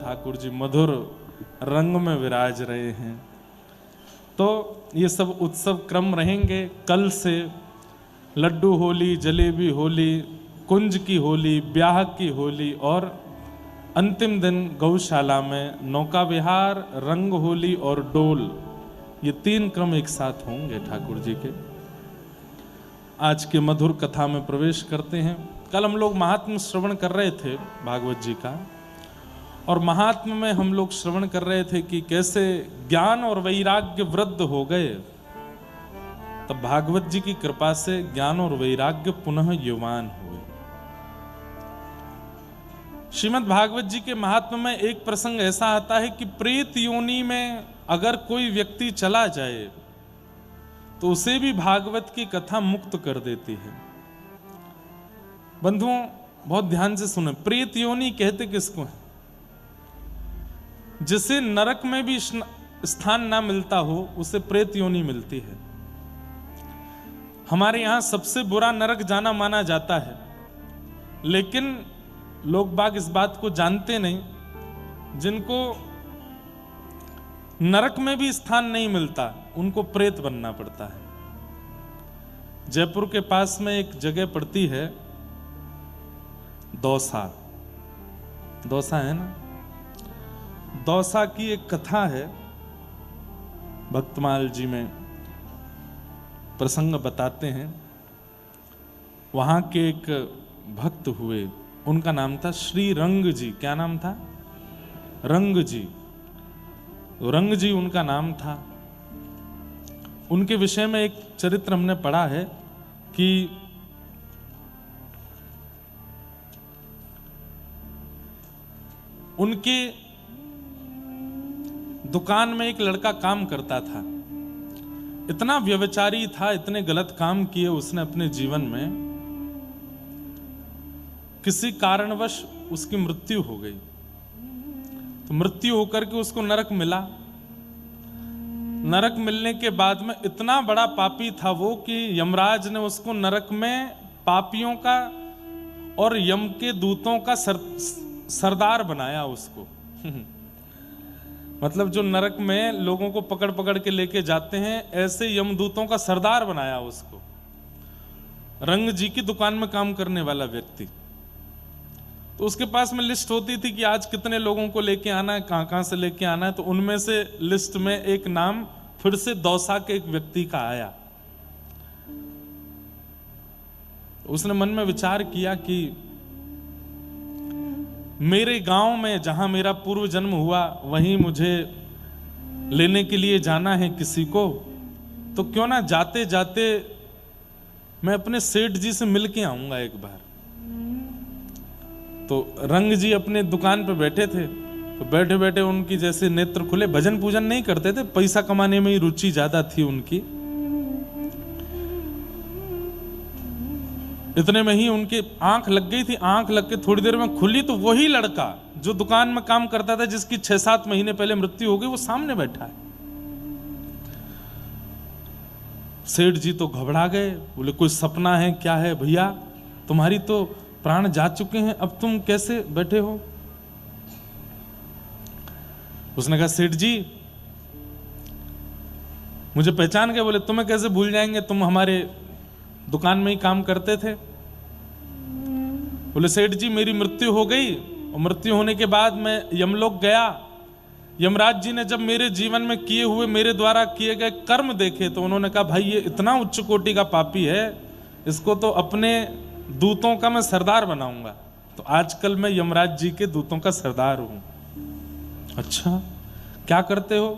ठाकुर जी मधुर रंग में विराज रहे हैं। तो ये सब उत्सव क्रम रहेंगे। कल से लड्डू होली, जलेबी होली, कुंज की होली, ब्याह की होली और अंतिम दिन गौशाला में नौका विहार, रंग होली और डोल, ये 3 क्रम एक साथ होंगे ठाकुर जी के। आज के मधुर कथा में प्रवेश करते हैं। कल हम लोग महात्म श्रवण कर रहे थे भागवत जी का, और महात्म में हम लोग श्रवण कर रहे थे कि कैसे ज्ञान और वैराग्य वृद्ध हो गए। तब भागवत जी की कृपा से ज्ञान और वैराग्य पुनः युवान हुए। श्रीमद् भागवत जी के महात्म में एक प्रसंग ऐसा आता है कि प्रेत योनि में अगर कोई व्यक्ति चला जाए तो उसे भी भागवत की कथा मुक्त कर देती है। बंधुओं बहुत ध्यान से सुने, प्रेत योनि कहते किसको है? जिसे नरक में भी स्थान ना मिलता हो उसे प्रेत योनि मिलती है। हमारे यहां सबसे बुरा नरक जाना माना जाता है, लेकिन लोग बाग इस बात को जानते नहीं, जिनको नरक में भी स्थान नहीं मिलता उनको प्रेत बनना पड़ता है। जयपुर के पास में एक जगह पड़ती है दौसा, दौसा है ना, दौसा की एक कथा है। भक्तमाल जी में प्रसंग बताते हैं। वहां के एक भक्त हुए, उनका नाम था श्री रंग जी। क्या नाम था? रंग जी। रंग जी उनका नाम था। उनके विषय में एक चरित्र हमने पढ़ा है कि उनके दुकान में एक लड़का काम करता था। इतना व्यभिचारी था, इतने गलत काम किए उसने अपने जीवन में, किसी कारणवश उसकी मृत्यु हो गई। तो मृत्यु होकर के उसको नरक मिला। नरक मिलने के बाद में इतना बड़ा पापी था वो कि यमराज ने उसको नरक में पापियों का और यम के दूतों का सरदार बनाया उसको। मतलब जो नरक में लोगों को पकड़ पकड़ के लेके जाते हैं, ऐसे यमदूतों का सरदार बनाया उसको। रंग जी की दुकान में काम करने वाला व्यक्ति। तो उसके पास में लिस्ट होती थी कि आज कितने लोगों को लेके आना है, कहां कहां से लेके आना है। तो उनमें से लिस्ट में एक नाम फिर से दौसा के एक व्यक्ति का आया। उसने मन में विचार किया कि मेरे गांव में जहां मेरा पूर्व जन्म हुआ वहीं मुझे लेने के लिए जाना है किसी को, तो क्यों ना जाते जाते मैं अपने सेठ जी से मिल के आऊंगा एक बार। तो रंग जी अपने दुकान पे बैठे थे, तो बैठे बैठे उनकी जैसे नेत्र खुले। भजन पूजन नहीं करते थे, पैसा कमाने में ही रुचि ज्यादा थी उनकी। इतने में ही उनकी आंख लग गई थी। आंख लग के थोड़ी देर में खुली तो वही लड़का जो दुकान में काम करता था, जिसकी 6-7 महीने पहले मृत्यु हो गई, वो सामने बैठा है। सेठ जी तो घबरा गए, बोले कोई सपना है क्या है भैया? तुम्हारी तो प्राण जा चुके हैं, अब तुम कैसे बैठे हो? उसने कहा सेठ जी मुझे पहचान गए? बोले तुम्हें कैसे भूल जाएंगे, तुम हमारे दुकान में ही काम करते थे। बोले सेठ जी मेरी मृत्यु हो गई, और मृत्यु होने के बाद मैं यमलोक गया। यमराज जी ने जब मेरे जीवन में किए हुए, मेरे द्वारा किए गए कर्म देखे, तो उन्होंने कहा भाई ये इतना उच्च कोटि का पापी है, इसको तो अपने दूतों का मैं सरदार बनाऊंगा। तो आजकल मैं यमराज जी के दूतों का सरदार हूं। अच्छा क्या करते हो?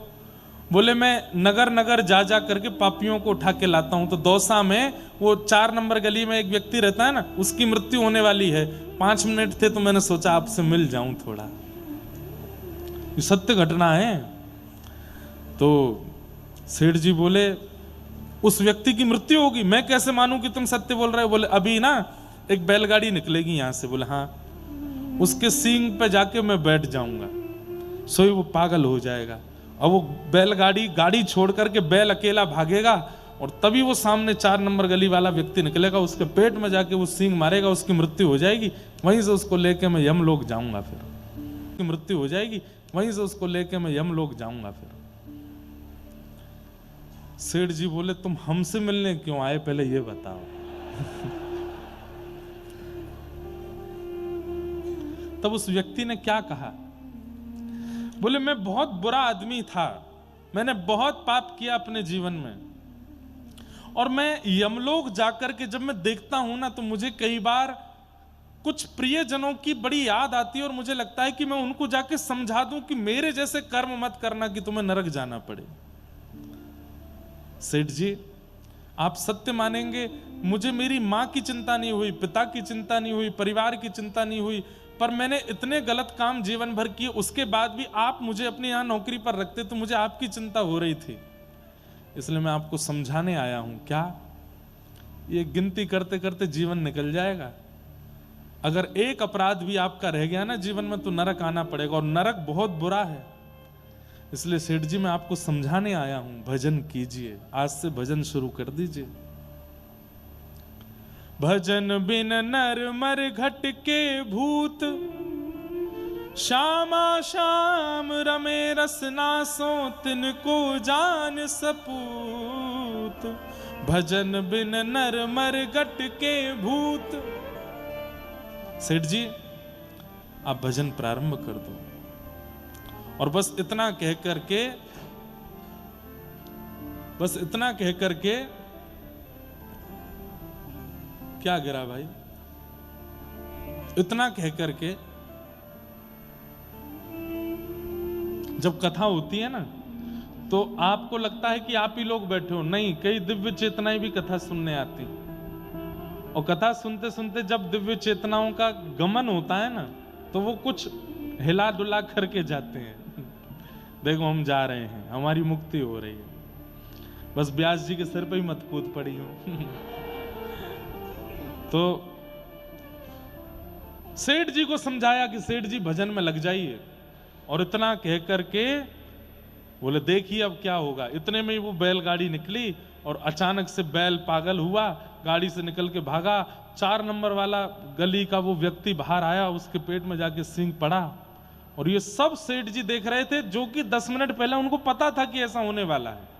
बोले मैं नगर नगर जा जा करके पापियों को उठा के लाता हूं। तो दौसा में वो 4 नंबर गली में एक व्यक्ति रहता है ना, उसकी मृत्यु होने वाली है। 5 मिनट थे तो मैंने सोचा आपसे मिल जाऊं थोड़ा, ये सत्य घटना है। तो सेठ जी बोले उस व्यक्ति की मृत्यु होगी, मैं कैसे मानूं कि तुम सत्य बोल रहे हो? बोले अभी ना एक बैलगाड़ी निकलेगी यहां से। बोले हाँ, उसके सींग पे जाके मैं बैठ जाऊंगा, सोई वो पागल हो जाएगा। और वो बैलगाड़ी गाड़ी छोड़ करके बैल अकेला भागेगा, और तभी वो सामने 4 नंबर गली वाला व्यक्ति निकलेगा, उसके पेट में जाके वो सींग मारेगा, उसकी मृत्यु हो जाएगी। वहीं से उसको लेके मैं यमलोक जाऊंगा। फिर की मृत्यु हो जाएगी, वहीं से उसको लेके मैं यमलोक जाऊंगा। फिर सेठ जी बोले तुम हमसे मिलने क्यों आए, पहले ये बताओ। तब उस व्यक्ति ने क्या कहा, बोले मैं बहुत बुरा आदमी था, मैंने बहुत पाप किया अपने जीवन में, और मैं यमलोक जाकर के जब मैं देखता हूं ना, तो मुझे कई बार कुछ प्रियजनों की बड़ी याद आती है, और मुझे लगता है कि मैं उनको जाके समझा दूं कि मेरे जैसे कर्म मत करना कि तुम्हें नरक जाना पड़े। सेठ जी आप सत्य मानेंगे, मुझे मेरी मां की चिंता नहीं हुई, पिता की चिंता नहीं हुई, परिवार की चिंता नहीं हुई, पर मैंने इतने गलत काम जीवन भर किए, उसके बाद भी आप मुझे अपने यहां नौकरी पर रखते तो मुझे आपकी चिंता हो रही थी, इसलिए मैं आपको समझाने आया हूं। क्या ये गिनती करते करते जीवन निकल जाएगा? अगर एक अपराध भी आपका रह गया ना जीवन में, तो नरक आना पड़ेगा, और नरक बहुत बुरा है। इसलिए सेठ जी मैं आपको समझाने आया हूं, भजन कीजिए, आज से भजन शुरू कर दीजिए। भजन बिन नर मर घट के भूत, श्यामा श्याम रमे रसना सो तिनको जान सपूत। भजन बिन नर मर घट के भूत। सेठ जी आप भजन प्रारंभ कर दो, और बस इतना कह करके क्या गिरा भाई, इतना कह करके जब कथा होती है ना, तो आपको लगता है कि आप ही लोग बैठे हो, नहीं, कई दिव्य चेतनाएं भी कथा सुनने आती, और कथा सुनते सुनते जब दिव्य चेतनाओं का गमन होता है ना, तो वो कुछ हिला डुला करके जाते हैं। देखो हम जा रहे हैं, हमारी मुक्ति हो रही है, बस व्यास जी के सिर पे ही मत कूद पड़ी हो। तो सेठ जी को समझाया कि सेठ जी भजन में लग जाइए, और इतना कह करके बोले देखिए अब क्या होगा। इतने में ही वो बैलगाड़ी निकली, और अचानक से बैल पागल हुआ, गाड़ी से निकल के भागा। 4 नंबर वाला गली का वो व्यक्ति बाहर आया, उसके पेट में जाके सींग पड़ा, और ये सब सेठ जी देख रहे थे, जो कि 10 मिनट पहले उनको पता था कि ऐसा होने वाला है।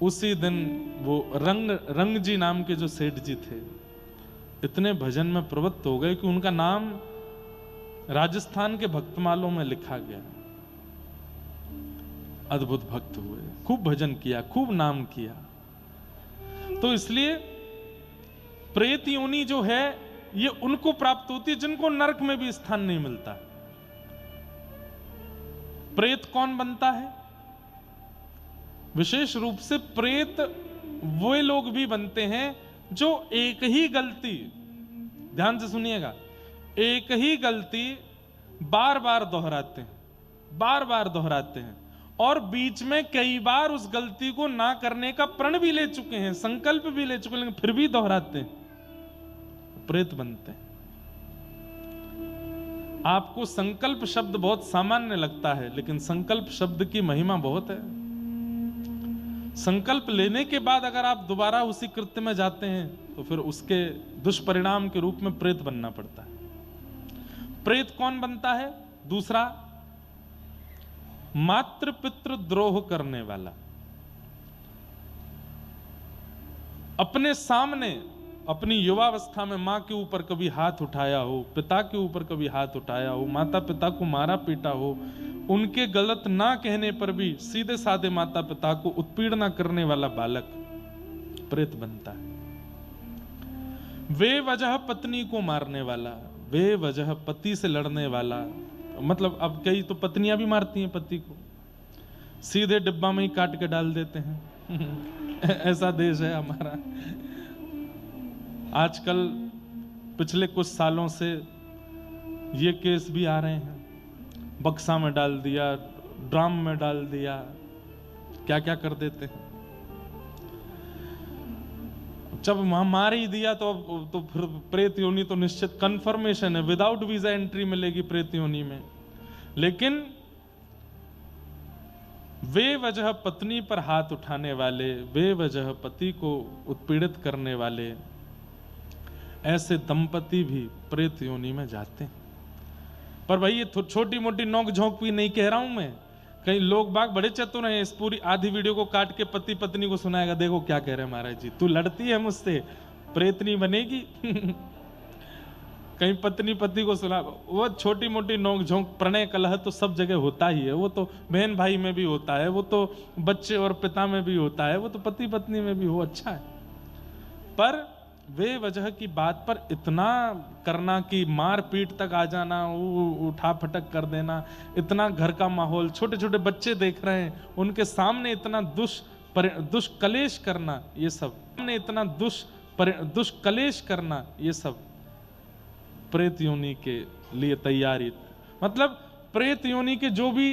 उसी दिन वो रंग जी नाम के जो सेठ जी थे, इतने भजन में प्रवृत्त हो गए कि उनका नाम राजस्थान के भक्तमालों में लिखा गया। अद्भुत भक्त हुए, खूब भजन किया, खूब नाम किया। तो इसलिए प्रेत योनि जो है ये उनको प्राप्त होती है जिनको नरक में भी स्थान नहीं मिलता। प्रेत कौन बनता है? विशेष रूप से प्रेत वे लोग भी बनते हैं जो एक ही गलती, ध्यान से सुनिएगा, एक ही गलती बार बार दोहराते हैं, बार बार दोहराते हैं, और बीच में कई बार उस गलती को ना करने का प्रण भी ले चुके हैं, संकल्प भी ले चुके हैं, लेकिन फिर भी दोहराते हैं, प्रेत बनते हैं। आपको संकल्प शब्द बहुत सामान्य लगता है, लेकिन संकल्प शब्द की महिमा बहुत है। संकल्प लेने के बाद अगर आप दोबारा उसी कृत्य में जाते हैं, तो फिर उसके दुष्परिणाम के रूप में प्रेत बनना पड़ता है। प्रेत कौन बनता है? दूसरा, मातृ पितृ द्रोह करने वाला। अपने सामने अपनी युवावस्था में मां के ऊपर कभी हाथ उठाया हो, पिता के ऊपर कभी हाथ उठाया हो, माता पिता को मारा पीटा हो, उनके गलत ना कहने पर भी सीधे साधे माता पिता को उत्पीड़ना करने वाला बालक प्रेत बनता है। वे वजह पत्नी को मारने वाला, वे वजह पति से लड़ने वाला, मतलब अब कई तो पत्नियां भी मारती हैं पति को, सीधे डिब्बा में ही काट के डाल देते हैं। ऐसा देश है हमारा। आजकल पिछले कुछ सालों से ये केस भी आ रहे हैं, बक्सा में डाल दिया, ड्राम में डाल दिया, क्या क्या कर देते हैं। जब मार ही दिया तो फिर प्रेत योनि तो निश्चित कंफर्मेशन है, विदाउट वीजा एंट्री मिलेगी प्रेत योनि में। लेकिन वे वजह पत्नी पर हाथ उठाने वाले, वे वजह पति को उत्पीड़ित करने वाले, ऐसे दंपति भी प्रेत योनि में जाते हैं। पर भाई ये छोटी मोटी नोक झोंक भी नहीं कह रहा हूं मैं। कई लोग बाग बड़े चतुर हैं, इस पूरी आधी वीडियो को काट के पति पत्नी को सुनाएगा, देखो क्या कह रहे हैं महाराज जी, तू लड़ती है मुझसे, प्रेत नहीं बनेगी। कहीं पत्नी पति को सुना, वो छोटी मोटी नोक झोंक प्रणय कलह तो सब जगह होता ही है, वो तो बहन भाई में भी होता है, वो तो बच्चे और पिता में भी होता है, वो तो पति पत्नी में भी हो, अच्छा है। पर वे वजह की बात पर इतना करना कि मार पीट तक आ जाना, उठा फटक कर देना, इतना घर का माहौल, छोटे छोटे बच्चे देख रहे हैं उनके सामने इतना दुष्कलेश करना, ये सब इतना दुष्कलेश करना, ये सब प्रेत योनि के लिए तैयारी। मतलब प्रेत योनि के जो भी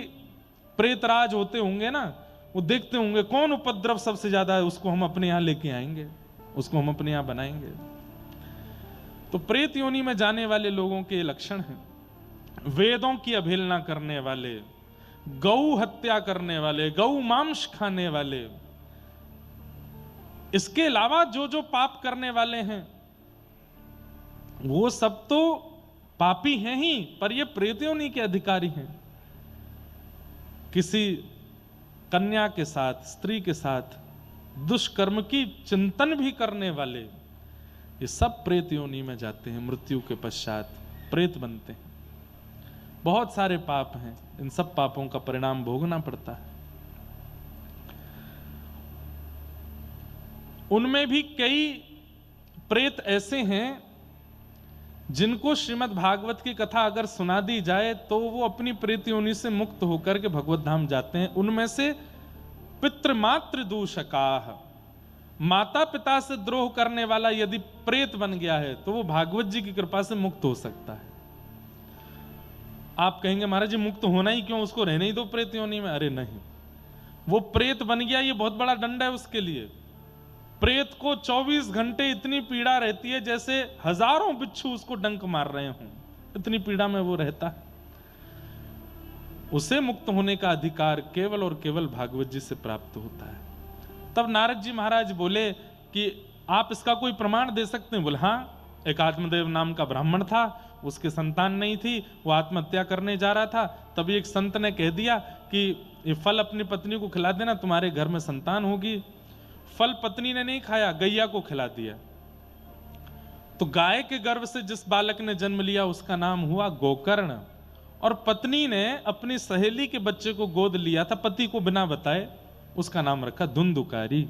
प्रेतराज होते होंगे ना, वो देखते होंगे कौन उपद्रव सबसे ज्यादा है, उसको हम अपने यहां लेके आएंगे, उसको हम अपने यहां बनाएंगे। तो प्रेत योनि में जाने वाले लोगों के लक्षण हैं, वेदों की अवहेलना करने वाले, गौ हत्या करने वाले, गौ मांस खाने वाले, इसके अलावा जो जो पाप करने वाले हैं वो सब तो पापी हैं ही, पर ये प्रेत योनि के अधिकारी हैं। किसी कन्या के साथ, स्त्री के साथ दुष्कर्म की चिंतन भी करने वाले, ये सब प्रेत योनि में जाते हैं, मृत्यु के पश्चात प्रेत बनते हैं। बहुत सारे पाप हैं, इन सब पापों का परिणाम भोगना पड़ता है। उनमें भी कई प्रेत ऐसे हैं जिनको श्रीमद् भागवत की कथा अगर सुना दी जाए तो वो अपनी प्रेत योनि से मुक्त होकर के भगवत धाम जाते हैं। उनमें से पितृमातृ दूषकाः, माता पिता से द्रोह करने वाला यदि प्रेत बन गया है तो वो भागवत जी की कृपा से मुक्त हो सकता है। आप कहेंगे महाराज जी मुक्त होना ही क्यों, उसको रहने ही दो प्रेत योनि में। अरे नहीं, वो प्रेत बन गया ये बहुत बड़ा दंड है उसके लिए। प्रेत को 24 घंटे इतनी पीड़ा रहती है जैसे हजारों बिच्छू उसको डंक मार रहे हों, इतनी पीड़ा में वो रहता है। उसे मुक्त होने का अधिकार केवल और केवल भागवत जी से प्राप्त होता है। तब नारद जी महाराज बोले कि आप इसका कोई प्रमाण दे सकते हैं? बोले हाँ, एक आत्मदेव नाम का ब्राह्मण था, उसके संतान नहीं थी, वो आत्महत्या करने जा रहा था। तभी एक संत ने कह दिया कि ये फल अपनी पत्नी को खिला देना, तुम्हारे घर में संतान होगी। फल पत्नी ने नहीं खाया, गैया को खिला दिया। तो गाय के गर्भ से जिस बालक ने जन्म लिया उसका नाम हुआ गोकर्ण, और पत्नी ने अपनी सहेली के बच्चे को गोद लिया था, पति को बिना बताए, उसका नाम रखा धुंधुकारी।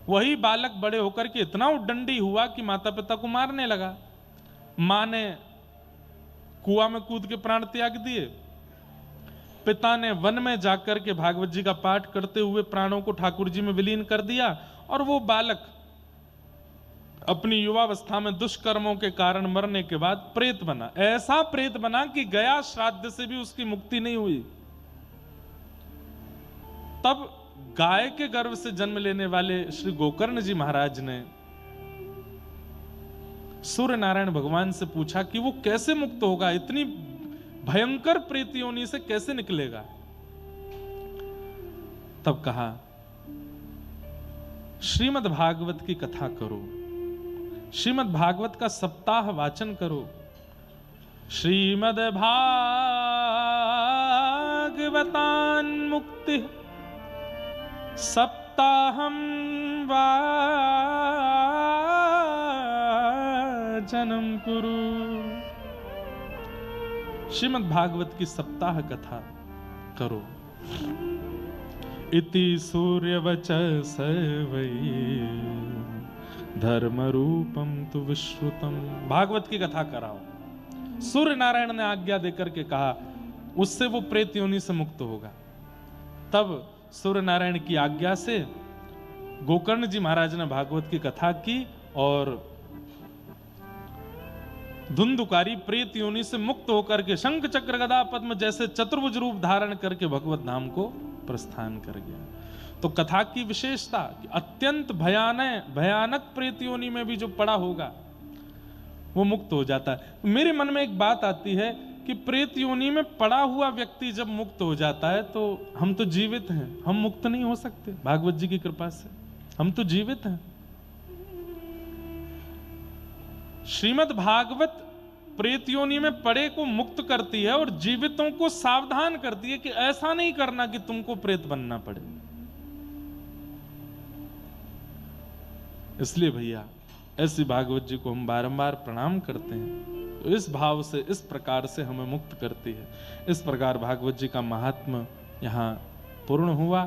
वही बालक बड़े होकर के इतना उद्दंडी हुआ कि माता पिता को मारने लगा। मां ने कुआं में कूद के प्राण त्याग दिए, पिता ने वन में जाकर के भागवत जी का पाठ करते हुए प्राणों को ठाकुर जी में विलीन कर दिया, और वो बालक अपनी युवावस्था में दुष्कर्मों के कारण मरने के बाद प्रेत बना। ऐसा प्रेत बना कि गया श्राद्ध से भी उसकी मुक्ति नहीं हुई। तब गाय के गर्भ से जन्म लेने वाले श्री गोकर्ण जी महाराज ने सूर्य नारायण भगवान से पूछा कि वो कैसे मुक्त होगा, इतनी भयंकर प्रेत योनि से कैसे निकलेगा। तब कहा श्रीमद् भागवत की कथा करो, श्रीमद् भागवत का सप्ताह वाचन करो। श्रीमद् भागवतान मुक्ति सप्ताहम वाचनम कुरु। श्रीमद् भागवत की सप्ताह कथा करो। इति सूर्यवचः वै धर्म रूपम तु विश्रुतम। भागवत की कथा कराओ। सूर्य नारायण ने आज्ञा देकर के कहा, उससे वो प्रेत योनि से मुक्त होगा। तब सूर्य नारायण की आज्ञा से गोकर्ण जी महाराज ने भागवत की कथा की और धुंधुकारी प्रेत योनि से मुक्त होकर के शंख चक्र गदा पद्म जैसे चतुर्भुज रूप धारण करके भगवत धाम को प्रस्थान कर गया। तो कथा की विशेषता कि अत्यंत भयानक प्रेत योनि में भी जो पड़ा होगा वो मुक्त हो जाता है। मेरे मन में एक बात आती है कि प्रेत योनि में पड़ा हुआ व्यक्ति जब मुक्त हो जाता है तो हम तो जीवित हैं, हम मुक्त नहीं हो सकते। भागवत जी की कृपा से हम तो जीवित हैं। श्रीमद् भागवत प्रेत योनि में पड़े को मुक्त करती है और जीवितों को सावधान करती है कि ऐसा नहीं करना कि तुमको प्रेत बनना पड़े। इसलिए भैया ऐसी भागवत जी को हम बारंबार प्रणाम करते हैं, तो इस भाव से, इस प्रकार से हमें मुक्त करती है। इस प्रकार भागवत जी का महात्म्य यहाँ पूर्ण हुआ।